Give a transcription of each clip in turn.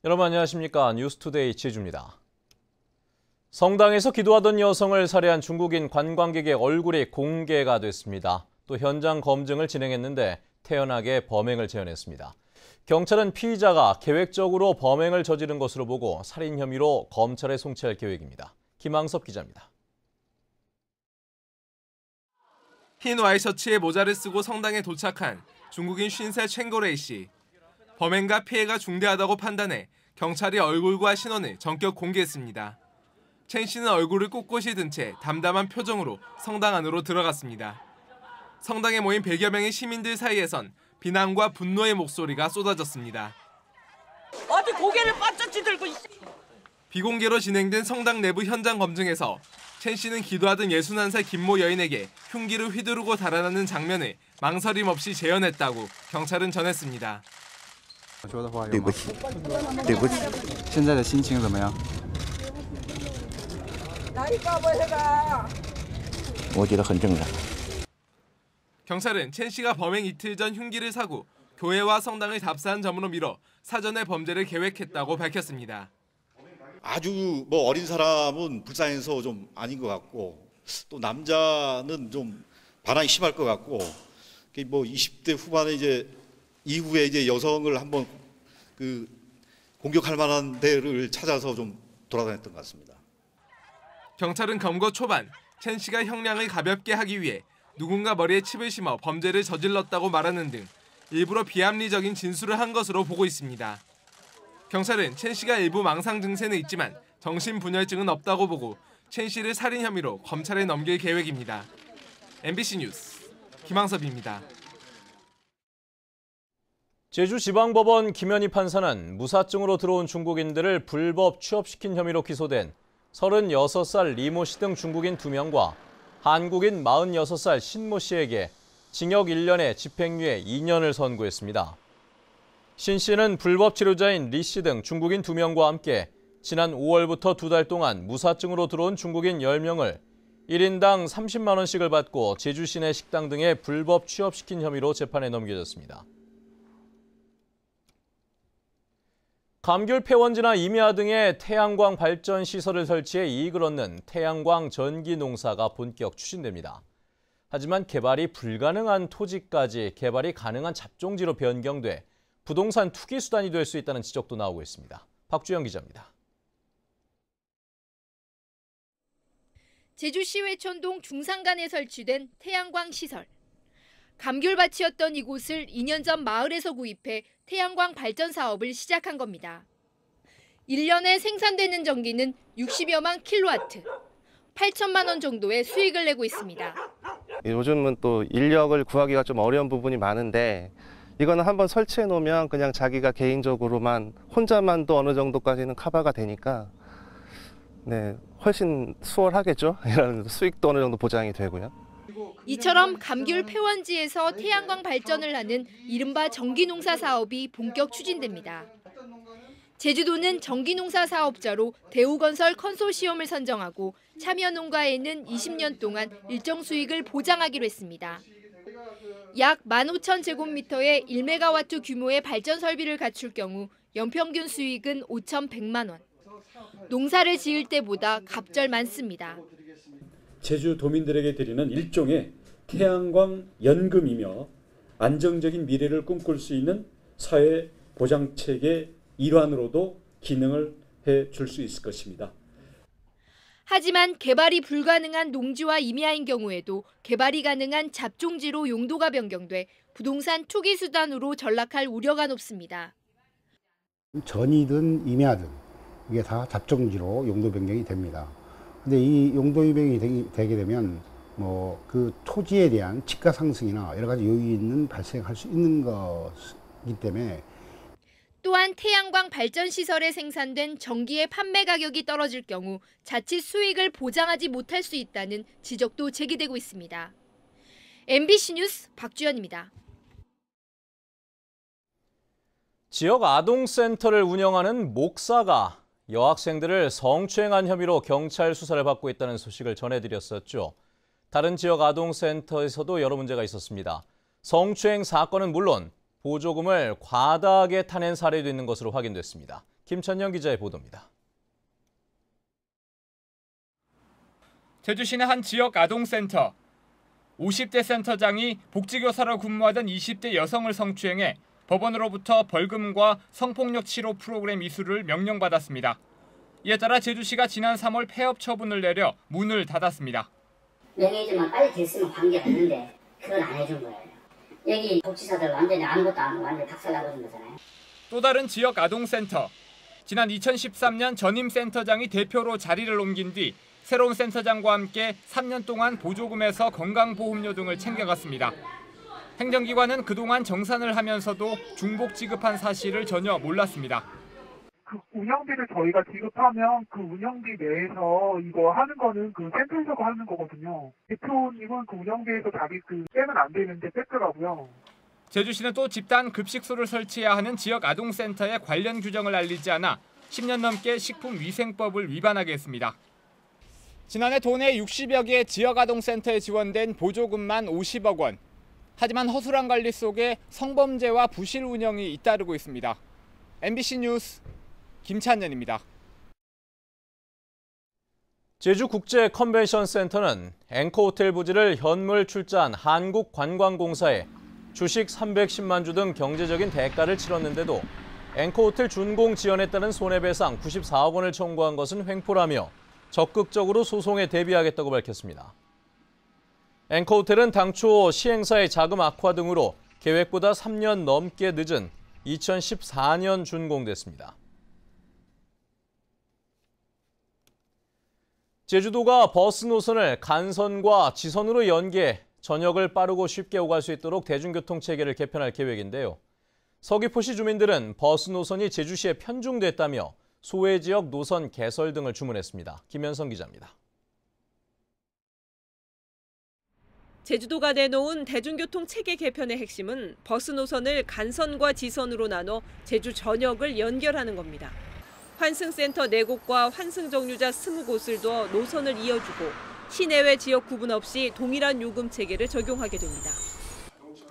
여러분 안녕하십니까? 뉴스투데이 지혜주입니다. 성당에서 기도하던 여성을 살해한 중국인 관광객의 얼굴이 공개가 됐습니다. 또 현장 검증을 진행했는데 태연하게 범행을 재현했습니다. 경찰은 피의자가 계획적으로 범행을 저지른 것으로 보고 살인 혐의로 검찰에 송치할 계획입니다. 김항섭 기자입니다. 흰 와이셔츠에 모자를 쓰고 성당에 도착한 중국인 50살 챙거레이 씨. 범행과 피해가 중대하다고 판단해 경찰이 얼굴과 신원을 전격 공개했습니다. 첸 씨는 얼굴을 꼿꼿이 든 채 담담한 표정으로 성당 안으로 들어갔습니다. 성당에 모인 100여 명의 시민들 사이에선 비난과 분노의 목소리가 쏟아졌습니다. 어디 고개를 빳빳이 들고 비공개로 진행된 성당 내부 현장 검증에서 첸 씨는 기도하던 61살 김모 여인에게 흉기를 휘두르고 달아나는 장면을 망설임 없이 재현했다고 경찰은 전했습니다. 对不起，对不起。现在的心情怎么样？我觉得很正常。 경찰은 첸 씨가 범행 이틀 전 흉기를 사고 교회와 성당을 답사한 점으로 미뤄 사전에 범죄를 계획했다고 밝혔습니다. 아주 어린 사람은 불쌍해서 좀 아닌 것 같고 또 남자는 좀 반항이 심할 것 같고 20대 후반에 이후에 여성을 한번 공격할 만한 데를 찾아서 좀 돌아다녔던 것 같습니다. 경찰은 검거 초반 첸 씨가 형량을 가볍게 하기 위해 누군가 머리에 칩을 심어 범죄를 저질렀다고 말하는 등 일부러 비합리적인 진술을 한 것으로 보고 있습니다. 경찰은 첸 씨가 일부 망상 증세는 있지만 정신분열증은 없다고 보고 첸 씨를 살인 혐의로 검찰에 넘길 계획입니다. MBC 뉴스 김항섭입니다. 제주지방법원 김현희 판사는 무사증으로 들어온 중국인들을 불법 취업시킨 혐의로 기소된 36살 리모 씨 등 중국인 2명과 한국인 46살 신모 씨에게 징역 1년에 집행유예 2년을 선고했습니다. 신 씨는 불법 치료자인 리 씨 등 중국인 2명과 함께 지난 5월부터 2달 동안 무사증으로 들어온 중국인 10명을 1인당 30만 원씩을 받고 제주 시내 식당 등에 불법 취업시킨 혐의로 재판에 넘겨졌습니다. 감귤 폐원지나 임야 등의 태양광 발전 시설을 설치해 이익을 얻는 태양광 전기 농사가 본격 추진됩니다. 하지만 개발이 불가능한 토지까지 개발이 가능한 잡종지로 변경돼 부동산 투기 수단이 될 수 있다는 지적도 나오고 있습니다. 박주영 기자입니다. 제주시 회천동 중산간에 설치된 태양광 시설. 감귤밭이었던 이곳을 2년 전 마을에서 구입해 태양광 발전 사업을 시작한 겁니다. 1년에 생산되는 전기는 60여만 킬로와트, 8천만 원 정도의 수익을 내고 있습니다. 요즘은 또 인력을 구하기가 좀 어려운 부분이 많은데 이거는 한번 설치해 놓으면 그냥 자기가 개인적으로만 혼자만도 어느 정도까지는 커버가 되니까 훨씬 수월하겠죠. 이런 수익도 어느 정도 보장이 되고요. 이처럼 감귤 폐원지에서 태양광 발전을 하는 이른바 전기농사 사업이 본격 추진됩니다. 제주도는 전기농사 사업자로 대우건설 컨소시엄을 선정하고 참여 농가에는 20년 동안 일정 수익을 보장하기로 했습니다. 약 15,000제곱미터의 1메가와트 규모의 발전 설비를 갖출 경우 연평균 수익은 5,100만 원. 농사를 지을 때보다 갑절 많습니다. 제주도민들에게 드리는 일종의 태양광 연금이며 안정적인 미래를 꿈꿀 수 있는 사회 보장체계 일환으로도 기능을 해줄 수 있을 것입니다. 하지만 개발이 불가능한 농지와 임야인 경우에도 개발이 가능한 잡종지로 용도가 변경돼 부동산 투기 수단으로 전락할 우려가 높습니다. 전이든 임야든 이게 다 잡종지로 용도 변경이 됩니다. 근데 이 용도 변경이 되게 되면 그 토지에 대한 집가 상승이나 여러 가지 요인은 발생할 수 있는 것이기 때문에 또한 태양광 발전 시설에 생산된 전기의 판매 가격이 떨어질 경우 자칫 수익을 보장하지 못할 수 있다는 지적도 제기되고 있습니다. MBC 뉴스 박주연입니다. 지역 아동센터를 운영하는 목사가 여학생들을 성추행한 혐의로 경찰 수사를 받고 있다는 소식을 전해드렸었죠. 다른 지역 아동센터에서도 여러 문제가 있었습니다. 성추행 사건은 물론 보조금을 과다하게 타낸 사례도 있는 것으로 확인됐습니다. 김찬영 기자의 보도입니다. 제주시내 한 지역 아동센터. 50대 센터장이 복지교사로 근무하던 20대 여성을 성추행해 법원으로부터 벌금과 성폭력 치료 프로그램 이수를 명령받았습니다. 이에 따라 제주시가 지난 3월 폐업 처분을 내려 문을 닫았습니다. 명예훼손만 빨리 됐으면 관계가 있는데 그걸 안 해준 거예요. 여기 복지사들 완전히 아무것도 안 하고 완전히 박살나고 있는 거잖아요. 또 다른 지역 아동센터. 지난 2013년 전임 센터장이 대표로 자리를 옮긴 뒤 새로운 센터장과 함께 3년 동안 보조금에서 건강보험료 등을 챙겨갔습니다. 행정기관은 그동안 정산을 하면서도 중복 지급한 사실을 전혀 몰랐습니다. 그 운영비를 저희가 지급하면 그 운영비 내에서 이거 하는 거는 그 센터에서 하는 거거든요. 대표님은 그 운영비에서 자기 그 빼면 안 되는데 뺐더라고요. 제주시는 또 집단 급식소를 설치해야 하는 지역 아동센터에 관련 규정을 알리지 않아 10년 넘게 식품위생법을 위반하게 했습니다. 지난해 도내 60여 개의 지역 아동센터에 지원된 보조금만 50억 원. 하지만 허술한 관리 속에 성범죄와 부실 운영이 잇따르고 있습니다. MBC 뉴스 김찬현입니다. 제주국제컨벤션센터는 앵커호텔 부지를 현물 출자한 한국관광공사에 주식 310만 주 등 경제적인 대가를 치렀는데도 앵커호텔 준공 지연에 따른 손해배상 94억 원을 청구한 것은 횡포라며 적극적으로 소송에 대비하겠다고 밝혔습니다. 앵커호텔은 당초 시행사의 자금 악화 등으로 계획보다 3년 넘게 늦은 2014년 준공됐습니다. 제주도가 버스 노선을 간선과 지선으로 연계해 전역을 빠르고 쉽게 오갈 수 있도록 대중교통 체계를 개편할 계획인데요. 서귀포시 주민들은 버스 노선이 제주시에 편중됐다며 소외 지역 노선 개설 등을 주문했습니다. 김현성 기자입니다. 제주도가 내놓은 대중교통 체계 개편의 핵심은 버스 노선을 간선과 지선으로 나눠 제주 전역을 연결하는 겁니다. 환승센터 4곳과 환승정류자 20곳을 둬 노선을 이어주고 시내외 지역 구분 없이 동일한 요금 체계를 적용하게 됩니다.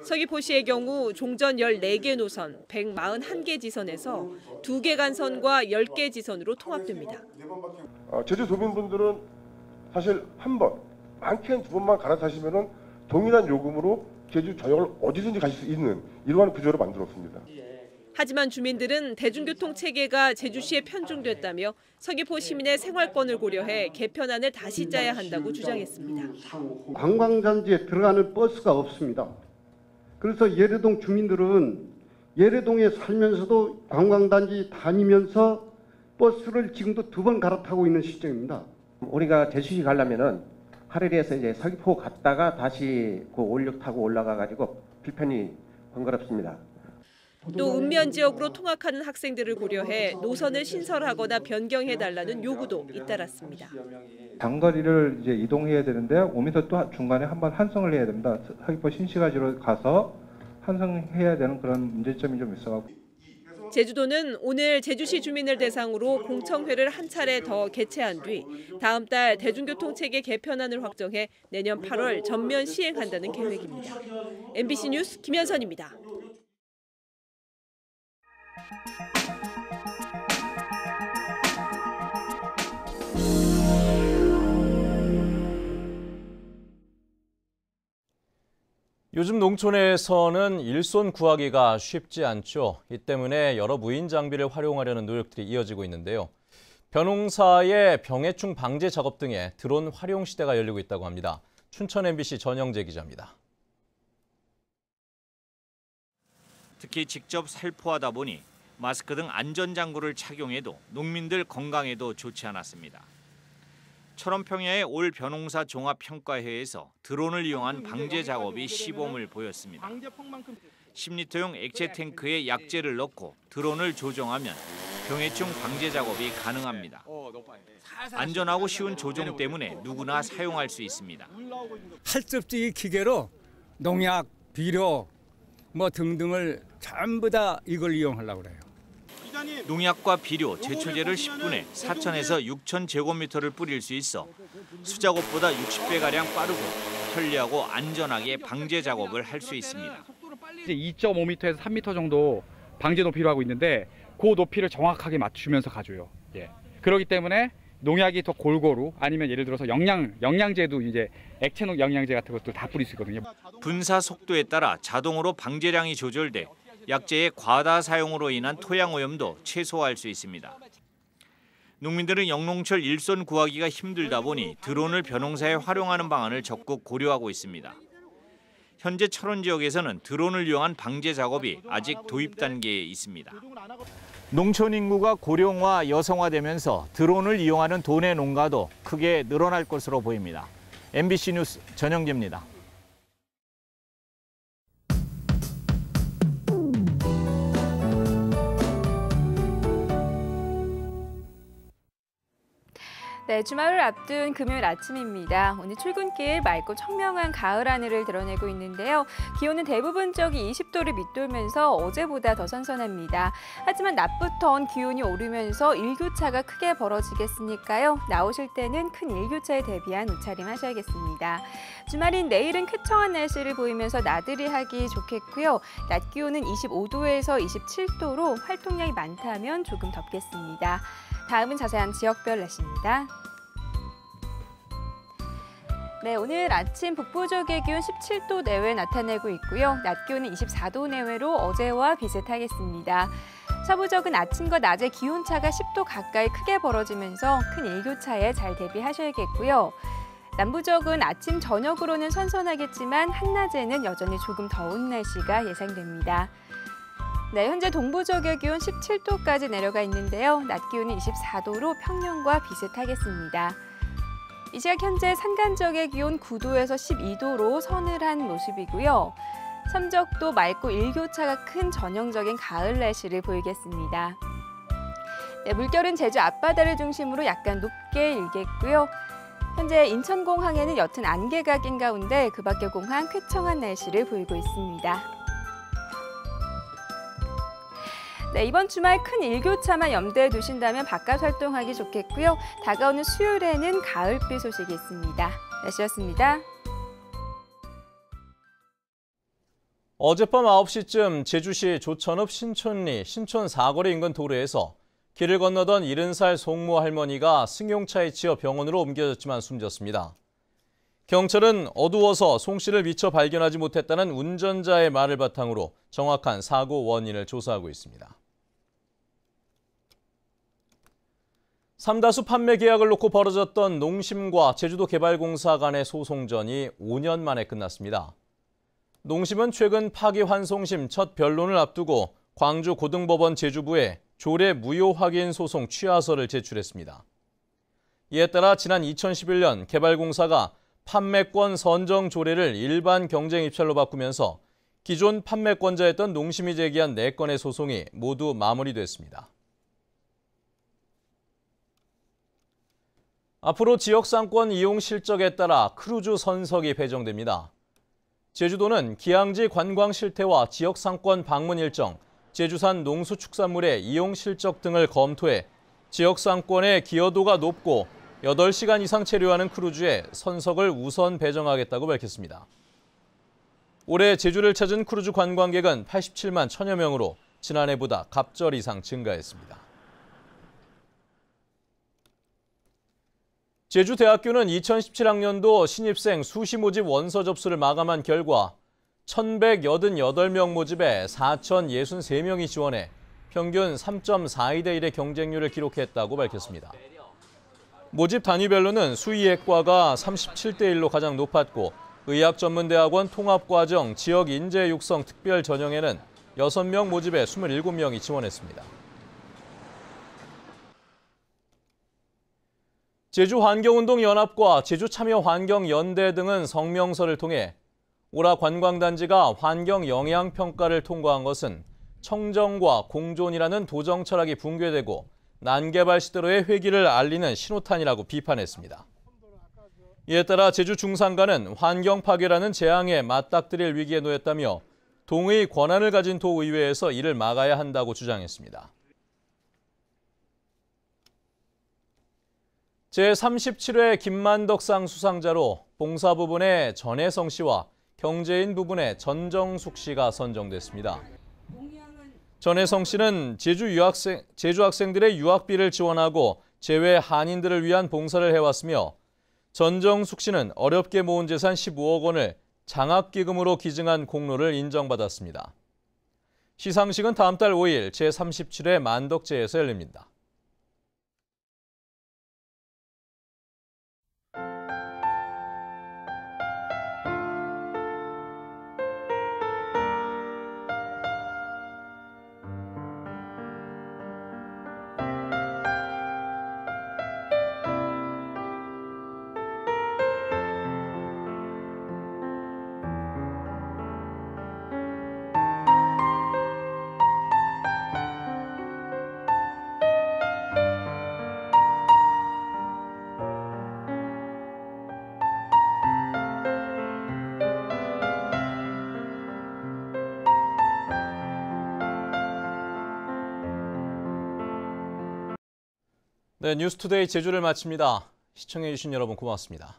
서귀포시의 경우 종전 14개 노선, 141개 지선에서 2개 간선과 10개 지선으로 통합됩니다. 제주 도민분들은 사실 한 번, 많게는 2번만 갈아타시면 동일한 요금으로 제주 전역을 어디든지 가실 수 있는 이러한 구조를 만들었습니다. 하지만 주민들은 대중교통 체계가 제주시에 편중됐다며 서귀포 시민의 생활권을 고려해 개편안을 다시 짜야 한다고 주장했습니다. 관광단지에 들어가는 버스가 없습니다. 그래서 예래동 주민들은 예래동에 살면서도 관광단지 다니면서 버스를 지금도 2번 갈아타고 있는 시점입니다. 우리가 제주시 가려면은 하루리에서 이제 서귀포 갔다가 다시 그 516 타고 올라가 가지고 불편이 번거롭습니다. 또 읍면 지역으로 통학하는 학생들을 고려해 노선을 신설하거나 변경해달라는 요구도 잇따랐습니다. 장거리를 이제 이동해야 되는데 오면서 또 중간에 한번 환승을 해야 됩니다. 서귀포 신시가지로 가서 환승해야 되는 그런 문제점이 좀 있어가지고. 제주도는 오늘 제주시 주민을 대상으로 공청회를 한 차례 더 개최한 뒤 다음 달 대중교통 체계 개편안을 확정해 내년 8월 전면 시행한다는 계획입니다. MBC 뉴스 김현선입니다. 요즘 농촌에서는 일손 구하기가 쉽지 않죠. 이 때문에 여러 무인 장비를 활용하려는 노력들이 이어지고 있는데요. 벼농사의 병해충 방제 작업 등의 드론 활용 시대가 열리고 있다고 합니다. 춘천 MBC 전영재 기자입니다. 특히 직접 살포하다 보니 마스크 등 안전장구를 착용해도 농민들 건강에도 좋지 않았습니다. 철원평야의 올 벼농사 종합평가회에서 드론을 이용한 방제 작업이 시범을 보였습니다. 10리터용 액체 탱크에 약재를 넣고 드론을 조정하면 병해충 방제 작업이 가능합니다. 안전하고 쉬운 조종 때문에 누구나 사용할 수 있습니다. 할접지 기계로 농약, 비료 등등을 전부 다 이걸 이용하려고 그래요. 농약과 비료, 제초제를 10분에 4,000에서 6,000 제곱미터를 뿌릴 수 있어 수작업보다 60배가량 빠르고 편리하고 안전하게 방제 작업을 할 수 있습니다. 이제 2.5m에서 3m 정도 방제 높이로 하고 있는데 그 높이를 정확하게 맞추면서 가줘요. 예. 그렇기 때문에 농약이 더 골고루 아니면 예를 들어서 영양제도 이제 액체 영양제 같은 것도 다 뿌릴 수 있거든요. 분사 속도에 따라 자동으로 방제량이 조절돼 약제의 과다 사용으로 인한 토양 오염도 최소화할 수 있습니다. 농민들은 영농철 일손 구하기가 힘들다 보니 드론을 벼농사에 활용하는 방안을 적극 고려하고 있습니다. 현재 철원 지역에서는 드론을 이용한 방제 작업이 아직 도입 단계에 있습니다. 농촌 인구가 고령화, 여성화되면서 드론을 이용하는 도내 농가도 크게 늘어날 것으로 보입니다. MBC 뉴스 전영재입니다. 네, 주말을 앞둔 금요일 아침입니다. 오늘 출근길 맑고 청명한 가을 하늘을 드러내고 있는데요. 기온은 대부분 적이 20도를 밑돌면서 어제보다 더 선선합니다. 하지만 낮부턴 기온이 오르면서 일교차가 크게 벌어지겠으니까요. 나오실 때는 큰 일교차에 대비한 옷차림 하셔야겠습니다. 주말인 내일은 쾌청한 날씨를 보이면서 나들이 하기 좋겠고요. 낮 기온은 25도에서 27도로 활동량이 많다면 조금 덥겠습니다. 다음은 자세한 지역별 날씨입니다. 네, 오늘 아침 북부 지역의 기온 17도 내외 나타내고 있고요. 낮 기온은 24도 내외로 어제와 비슷하겠습니다. 서부 지역은 아침과 낮의 기온차가 10도 가까이 크게 벌어지면서 큰 일교차에 잘 대비하셔야겠고요. 남부 지역은 아침 저녁으로는 선선하겠지만 한낮에는 여전히 조금 더운 날씨가 예상됩니다. 네, 현재 동부 지역의 기온 17도까지 내려가 있는데요. 낮 기온은 24도로 평년과 비슷하겠습니다. 이 시각 현재 산간 지역의 기온 9도에서 12도로 서늘한 모습이고요. 삼적도 맑고 일교차가 큰 전형적인 가을 날씨를 보이겠습니다. 네, 물결은 제주 앞바다를 중심으로 약간 높게 일겠고요. 현재 인천공항에는 옅은 안개가 낀 가운데 그 밖의 공항 쾌청한 날씨를 보이고 있습니다. 네, 이번 주말 큰 일교차만 염두에 두신다면 바깥 활동하기 좋겠고요. 다가오는 수요일에는 가을비 소식이 있습니다. 날씨였습니다. 어젯밤 9시쯤 제주시 조천읍 신촌리 신촌 사거리 인근 도로에서 길을 건너던 70살 송모 할머니가 승용차에 치여 병원으로 옮겨졌지만 숨졌습니다. 경찰은 어두워서 송 씨를 미처 발견하지 못했다는 운전자의 말을 바탕으로 정확한 사고 원인을 조사하고 있습니다. 삼다수 판매 계약을 놓고 벌어졌던 농심과 제주도개발공사 간의 소송전이 5년 만에 끝났습니다. 농심은 최근 파기환송심 첫 변론을 앞두고 광주고등법원 제주부에 조례 무효 확인 소송 취하서를 제출했습니다. 이에 따라 지난 2011년 개발공사가 판매권 선정 조례를 일반 경쟁 입찰로 바꾸면서 기존 판매권자였던 농심이 제기한 4건의 소송이 모두 마무리됐습니다. 앞으로 지역상권 이용 실적에 따라 크루즈 선석이 배정됩니다. 제주도는 기항지 관광 실태와 지역상권 방문 일정, 제주산 농수축산물의 이용 실적 등을 검토해 지역상권의 기여도가 높고 8시간 이상 체류하는 크루즈에 선석을 우선 배정하겠다고 밝혔습니다. 올해 제주를 찾은 크루즈 관광객은 87만 1000여 명으로 지난해보다 갑절 이상 증가했습니다. 제주대학교는 2017학년도 신입생 수시 모집 원서 접수를 마감한 결과 1188명 모집에 4063명이 지원해 평균 3.42대 1의 경쟁률을 기록했다고 밝혔습니다. 모집 단위별로는 수의학과가 37대 1로 가장 높았고 의학전문대학원 통합과정 지역 인재 육성 특별 전형에는 6명 모집에 27명이 지원했습니다. 제주환경운동연합과 제주참여환경연대 등은 성명서를 통해 오라 관광단지가 환경영향평가를 통과한 것은 청정과 공존이라는 도정 철학이 붕괴되고 난개발 시대로의 회귀를 알리는 신호탄이라고 비판했습니다. 이에 따라 제주 중산가는 환경 파괴라는 재앙에 맞닥뜨릴 위기에 놓였다며 동의 권한을 가진 도의회에서 이를 막아야 한다고 주장했습니다. 제37회 김만덕상 수상자로 봉사 부분의 전혜성 씨와 경제인 부분의 전정숙 씨가 선정됐습니다. 전혜성 씨는 제주 학생들의 유학비를 지원하고 재외 한인들을 위한 봉사를 해왔으며 전정숙 씨는 어렵게 모은 재산 15억 원을 장학기금으로 기증한 공로를 인정받았습니다. 시상식은 다음 달 5일 제37회 만덕제에서 열립니다. 네, 뉴스투데이 제주를 마칩니다. 시청해주신 여러분 고맙습니다.